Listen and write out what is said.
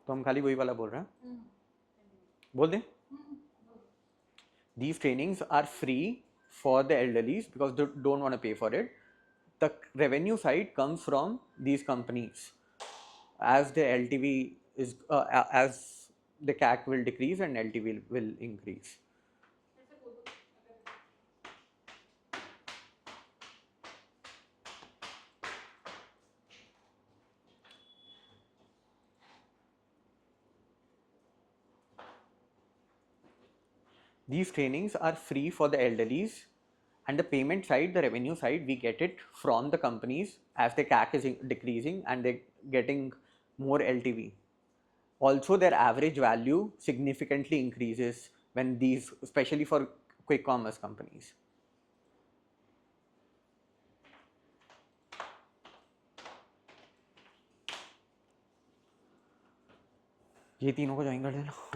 तो हम खाली वही वाला बोल रहे हैं, बोल दें. These trainings are free for the elderlies because they don't want to pay for it. The revenue side comes from these companies. As the LTV is, as the CAC will decrease and LTV will increase. These trainings are free for the elderlies, and the payment side, the revenue side, we get it from the companies as the CAC is decreasing and they're getting more LTV. Also, their average value significantly increases when these, especially for quick commerce companies. ये तीनों को join कर देना.